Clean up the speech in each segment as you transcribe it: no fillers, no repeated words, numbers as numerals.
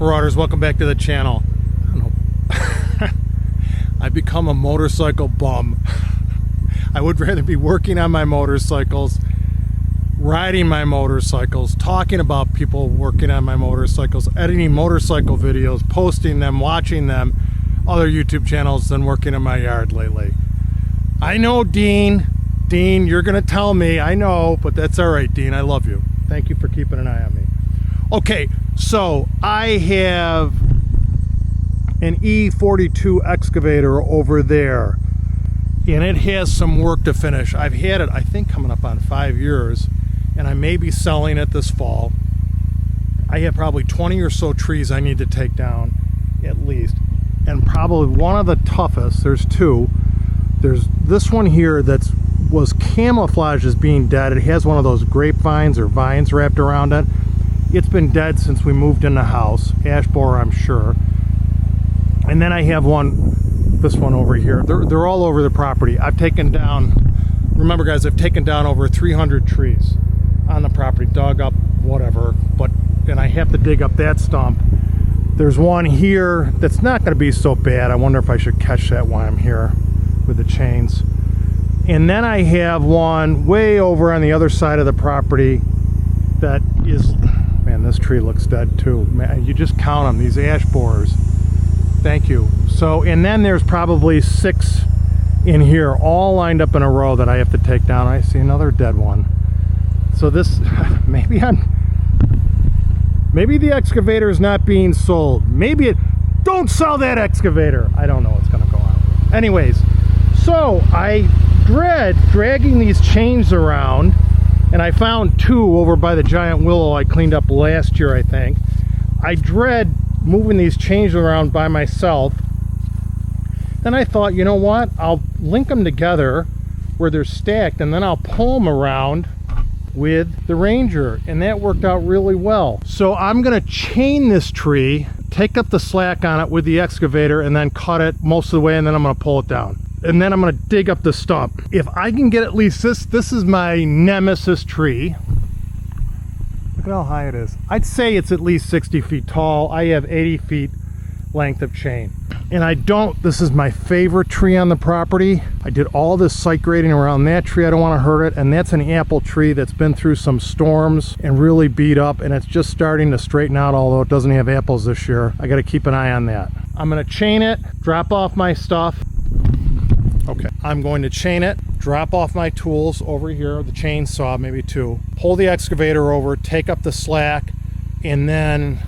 Marauders, welcome back to the channel. I don't know. I've become a motorcycle bum. I would rather be working on my motorcycles, riding my motorcycles, talking about people working on my motorcycles, editing motorcycle videos, posting them, watching them, other YouTube channels than working in my yard lately. I know, Dean, you're gonna tell me, I know, but that's all right, Dean. I love you. Thank you for keeping an eye on me. Okay, so I have an E42 excavator over there, and it has some work to finish. I've had it, I think, coming up on 5 years, and I may be selling it this fall. I have probably 20 or so trees I need to take down, at least, and probably one of the toughest, there's two. There's this one here that was camouflaged as being dead. It has one of those grapevines or vines wrapped around it. It's been dead since we moved in the house. Ash borer, I'm sure. And then I have this one over here. They're all over the property. I've taken down, remember guys, I've taken down over 300 trees on the property, dug up, whatever, and I have to dig up that stump. There's one here that's not gonna be so bad. I wonder if I should catch that while I'm here with the chains. And then I have one way over on the other side of the property that is, man, this tree looks dead too. Man, you just count them, these ash borers. Thank you. So, and then there's probably 6 in here, all lined up in a row that I have to take down. I see another dead one. So this, maybe the excavator is not being sold. Don't sell that excavator. I don't know what's gonna go on. Anyways, so I dread dragging these chains around, and I found 2 over by the giant willow I cleaned up last year, I think. I dread moving these chains around by myself. Then I thought, you know what? I'll link them together where they're stacked, and then I'll pull them around with the Ranger, and that worked out really well. So I'm gonna chain this tree, take up the slack on it with the excavator, and then cut it most of the way, and then I'm gonna pull it down. And then I'm gonna dig up the stump. If I can get at least this is my nemesis tree. Look at how high it is. I'd say it's at least 60 feet tall. I have 80 feet length of chain. And this is my favorite tree on the property. I did all this site grading around that tree. I don't wanna hurt it. And that's an apple tree that's been through some storms and really beat up, and it's just starting to straighten out, although it doesn't have apples this year. I gotta keep an eye on that. I'm gonna chain it, drop off my stuff. Okay, I'm going to chain it, drop off my tools over here, the chainsaw, maybe 2, pull the excavator over, take up the slack, and then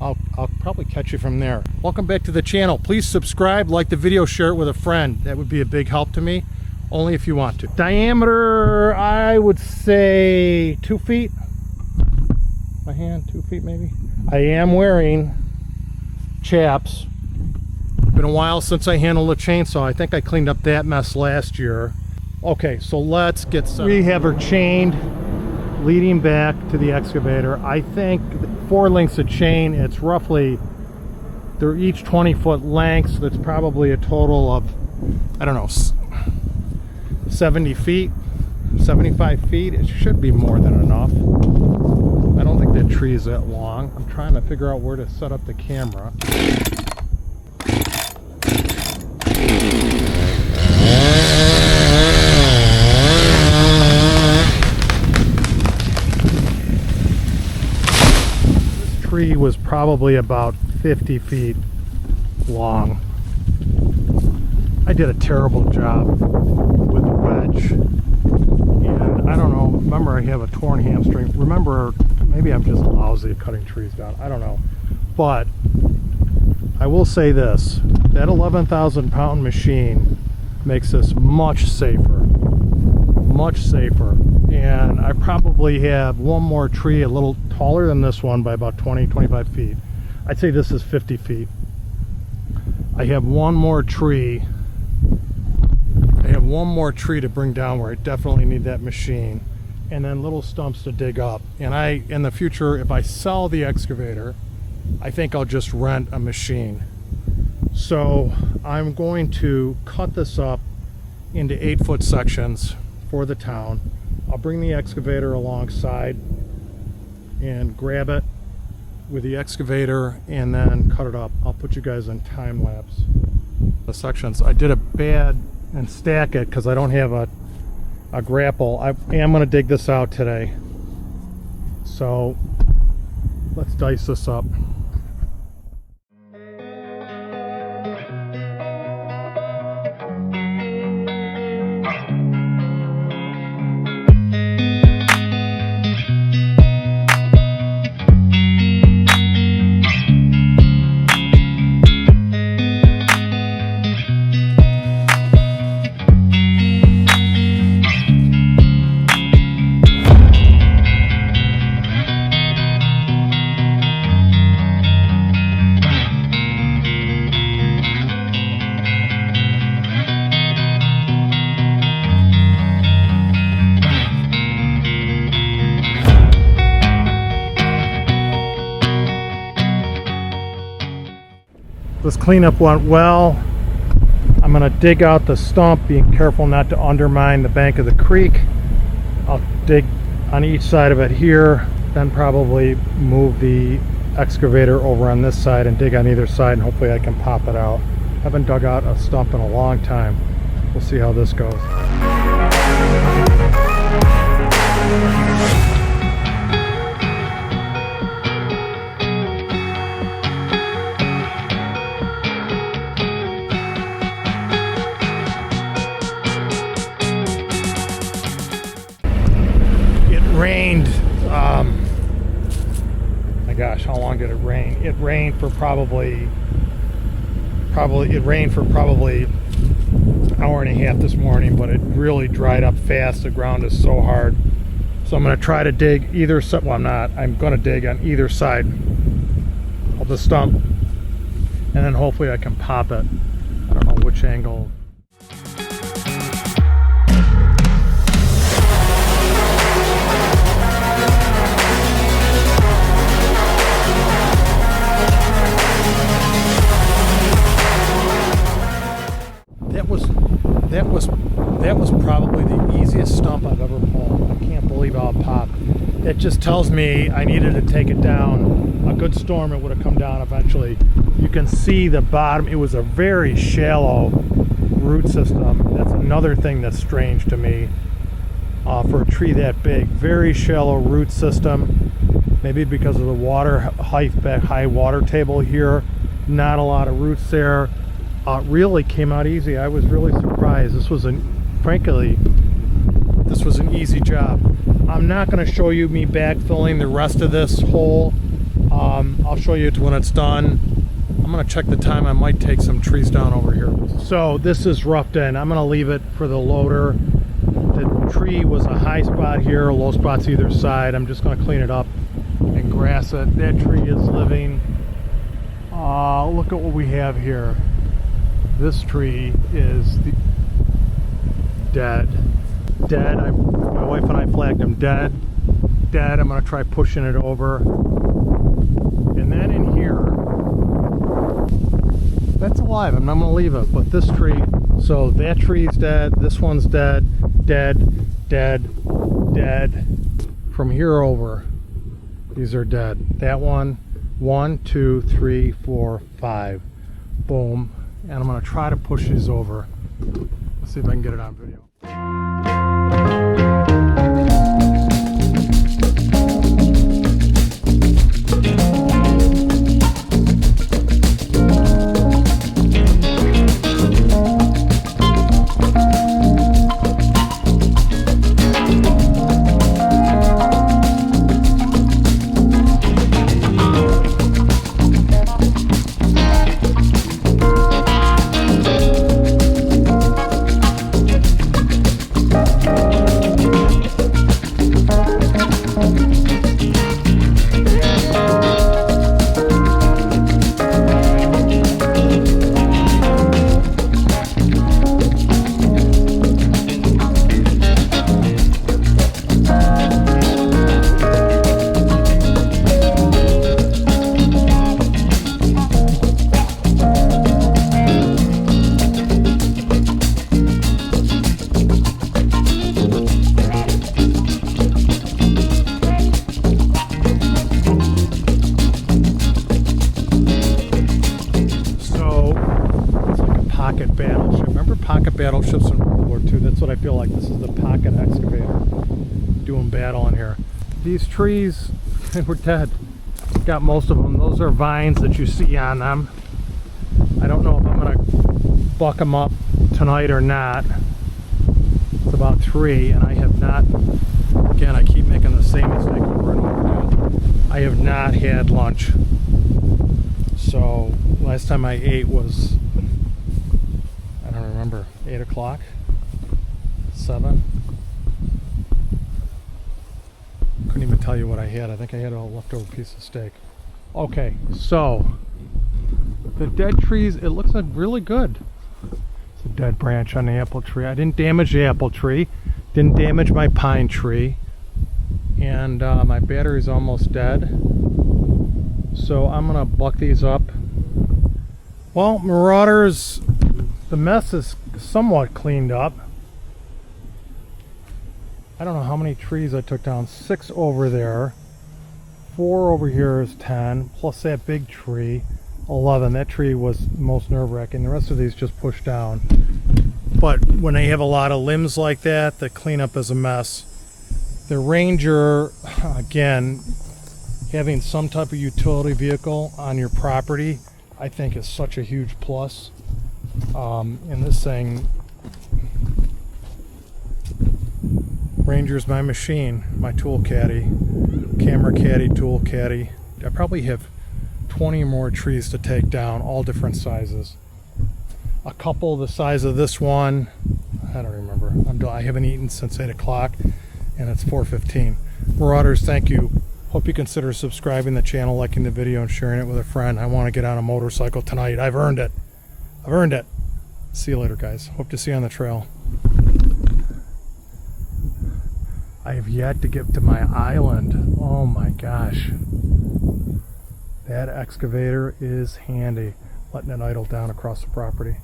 I'll probably catch you from there. Welcome back to the channel. Please subscribe, like the video, share it with a friend. That would be a big help to me, only if you want to. Diameter, I would say 2 feet. My hand, 2 feet maybe. I am wearing chaps. Been a while since I handled a chainsaw. I think I cleaned up that mess last year. Okay, so let's get some. We have her chained, leading back to the excavator. I think 4 lengths of chain. It's roughly, they're each 20-foot lengths. That's probably a total of, I don't know, 70 feet, 75 feet. It should be more than enough. I don't think that tree is that long. I'm trying to figure out where to set up the camera. Tree was probably about 50 feet long. I did a terrible job with the wedge, and I don't know, remember I have a torn hamstring. Remember, maybe I'm just lousy at cutting trees down, I don't know. But I will say this, that 11,000 pound machine makes this much safer. And I probably have one more tree a little taller than this one by about 20-25 feet. I'd say this is 50 feet. I have one more tree to bring down where I definitely need that machine, and then little stumps to dig up. And in the future, if I sell the excavator, I think I'll just rent a machine. So I'm going to cut this up into 8-foot sections for the town. I'll bring the excavator alongside and grab it with the excavator and then cut it up. I'll put you guys in time lapse. The sections, I did it bad and stack it because I don't have a grapple. I am going to dig this out today. So let's dice this up. This cleanup went well. I'm going to dig out the stump, being careful not to undermine the bank of the creek. I'll dig on each side of it here, then probably move the excavator over on this side and dig on either side, and hopefully I can pop it out. I haven't dug out a stump in a long time. We'll see how this goes. Rained, my gosh, how long did it rain? It rained for probably an hour and a half this morning, but it really dried up fast. The ground is so hard. So I'm going to try to dig either side. Well, I'm going to dig on either side of the stump, and then hopefully I can pop it. I don't know which angle. That was probably the easiest stump I've ever pulled. I can't believe how it popped. It just tells me I needed to take it down. A good storm, it would have come down eventually. You can see the bottom. It was a very shallow root system. That's another thing that's strange to me for a tree that big. Very shallow root system. Maybe because of the water high water table here. Not a lot of roots there. Really came out easy. I was really surprised. Frankly, this was an easy job. I'm not going to show you me backfilling the rest of this hole. I'll show you when it's done. I'm going to check the time. I might take some trees down over here. So this is roughed in. I'm going to leave it for the loader. The tree was a high spot here, low spots either side. I'm just going to clean it up and grass it. That tree is living. Look at what we have here. This tree is dead. My wife and I flagged him dead. I'm going to try pushing it over. And then in here, that's alive. I'm not going to leave it. But this tree, so that tree's dead. This one's dead. From here over, these are dead. That one, 1, 2, 3, 4, 5. Boom. And I'm going to try to push these over. Let's see if I can get it on video. of battleships in World War II. That's what I feel like. This is the pocket excavator doing battle in here. These trees, they were dead. Got most of them. Those are vines that you see on them. I don't know if I'm going to buck them up tonight or not. It's about 3, and I have not, again, I keep making the same mistake over and over again. I have not had lunch. So last time I ate was, I don't remember, 8 o'clock? 7? Couldn't even tell you what I had. I think I had a leftover piece of steak. Okay, so the dead trees, it looks like really good. It's a dead branch on the apple tree. I didn't damage the apple tree, didn't damage my pine tree, and my battery's almost dead. So I'm gonna buck these up. Well, Marauders, the mess is somewhat cleaned up. I don't know how many trees I took down. 6 over there, 4 over here is 10, plus that big tree, 11. That tree was most nerve-wracking. The rest of these just pushed down. But when they have a lot of limbs like that, the cleanup is a mess. The Ranger, again, having some type of utility vehicle on your property, I think is such a huge plus. And this thing, Ranger's my machine, my tool caddy, camera caddy, tool caddy. I probably have 20 or more trees to take down, all different sizes. A couple the size of this one, I don't remember. I haven't eaten since 8 o'clock and it's 4:15. Marauders, thank you. Hope you consider subscribing the channel, liking the video, and sharing it with a friend. I want to get on a motorcycle tonight. I've earned it. I've earned it. See you later, guys. Hope to see you on the trail. I have yet to get to my island. Oh my gosh. That excavator is handy. Letting it idle down across the property.